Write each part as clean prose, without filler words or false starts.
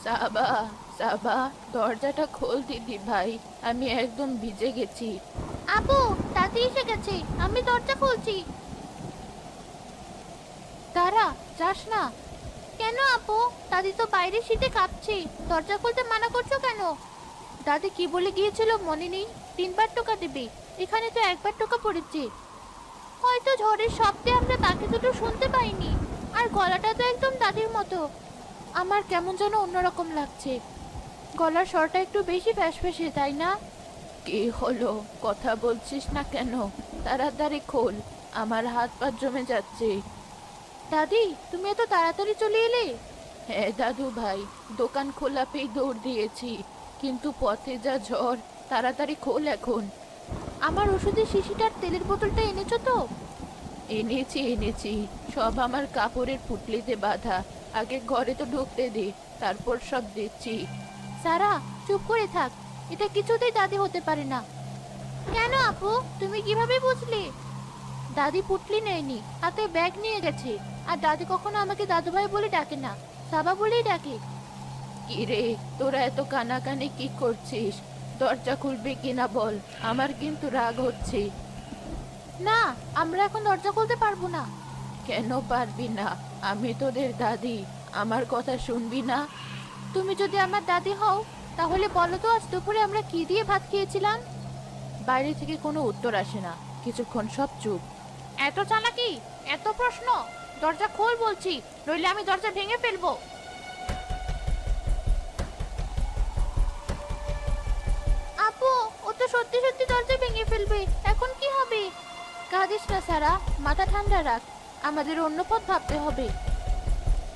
সাবা, সাবা, দরজাটা খোল দিদি ভাই, আমি একদম ভিজে গেছি। আপু, দাদি এসে গেছে, আমি দরজা খুলছি। তারা, যাস না। কেন আপু? দাদি তো বাইরে শীতে কাঁপছে, দরজা খুলতে মানা করছো কেন? দাদি কি বলে গিয়েছিল মনে নেই? 3বার টোকা দেবে, এখানে তো একবার টোকা পড়েছে। হয়তো ঝড়ের শব্দে আমরা বাকি দুটো শুনতে পাইনি। আর গলাটা তো একদম দাদির মতো। আমার কেমন যেন অন্যরকম লাগছে। গলার স্বরটা একটু বেশি ফ্যাসফ্যাসে, তাই না? কি হলো, কথা বলছিস না কেন? তাড়াতাড়ি খোল, আমার হাত পা জমে যাচ্ছে। দাদি, তুমি এত তাড়াতাড়ি চলে এলে? হ্যাঁ দাদু ভাই, দোকান খোলা পেয়ে দৌড় দিয়েছি, কিন্তু পথে যা ঝড়। তাড়াতাড়ি খোল এখন। আমার ওষুধের শিশিটার তেলের বোতলটা এনেছো তো? এনেছি এনেছি, সব আমার কাপড়ের পুটলিতে বাঁধা। আগে ঘরে তো ঢুকতে দে, তারপর সব দিচ্ছি। সারা, চুপ করে থাক। এটা কিছুতেই দাদি হতে পারে না। কেন আপু, তুমি কিভাবে বুঝলে? দাদি পুটলি নেয়নি, হাতে ব্যাগ নিয়ে গেছে। আর দাদি কখনো আমাকে দাদুভাই বলে ডাকে না, সাবা বলেই ডাকে। কি রে, তোরা এত কানাকানি কি করছিস? দরজা খুলবি কিনা বল, আমার কিন্তু রাগ হচ্ছে। না, আমরা এখন দরজা খুলতে পারবো না। কেন পারবি না? আমি তোদের দাদি, আমার কথা শুনবি না? তুমি যদি আমার দাদি হও, তাহলে বলো তো আজ দুপুরে আমরা কি দিয়ে ভাত খেয়েছিলাম? বাইরে থেকে কোনো উত্তর আসে না, কিছুক্ষণ সব চুপ। এত চালাকি, এত প্রশ্ন! দরজা খোল বলছি, নইলে আমি দরজা ভেঙে ফেলবো। আপু, ও তো সত্যি সত্যি দরজা ভেঙে ফেলবে, এখন কি হবে? কাঁদিস না সারা, মাথা ঠান্ডা রাখ। আমাদের অন্য পথ ভাবতে হবে।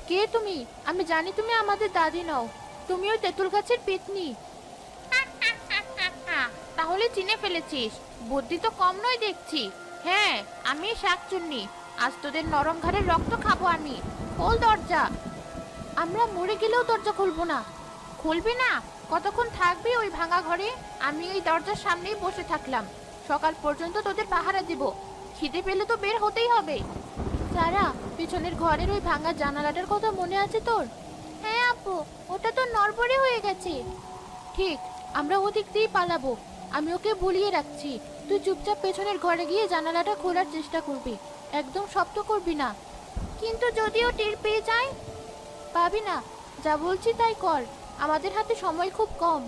কে তুমি? আমি জানি তুমি আমাদের দাদি নও, তুমি ওই তেঁতুল গাছের পেতনি। তাহলে চিনে ফেলেছিস, বুদ্ধি তো কম নয় দেখছি। হ্যাঁ, আমি শাকচুন্নি, আজ তোদের নরম ঘাড়ের রক্ত খাবো আমি। খোল দরজা। আমরা মরে গেলেও দরজা খুলবো না। খুলবি না? কতক্ষণ থাকবি ওই ভাঙা ঘরে? আমি ওই দরজার সামনেই বসে থাকলাম, সকাল পর্যন্ত তোদের পাহারা দিব। খিদে পেলে তো বের হতেই হবে। সারা, পিছনের ঘরের ওই ভাঙা জানালাটার কথা মনে আছে তোর? হ্যাঁ আপু, ওটা তো নড়বড়ে হয়ে গেছে। ঠিক, আমরা ওদিক দিয়েই পালাবো। আমি ওকে ভুলিয়ে রাখছি। তুই চুপচাপ পেছনের ঘরে গিয়ে জানালাটা খোলার চেষ্টা করবি, একদম শব্দ করবি না। কিন্তু যদি ও টের পেয়ে যায়? পাবি না, যা বলছি তাই কর, আমাদের হাতে সময় খুব কম।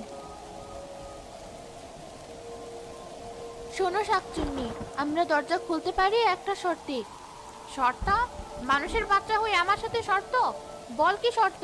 শোনো শাকচুন্নি, আমরা দরজা খুলতে পারি একটা শর্তে। শর্ত? মানুষের বাচ্চা হয়ে আমার সাথে শর্ত? বল কি শর্ত?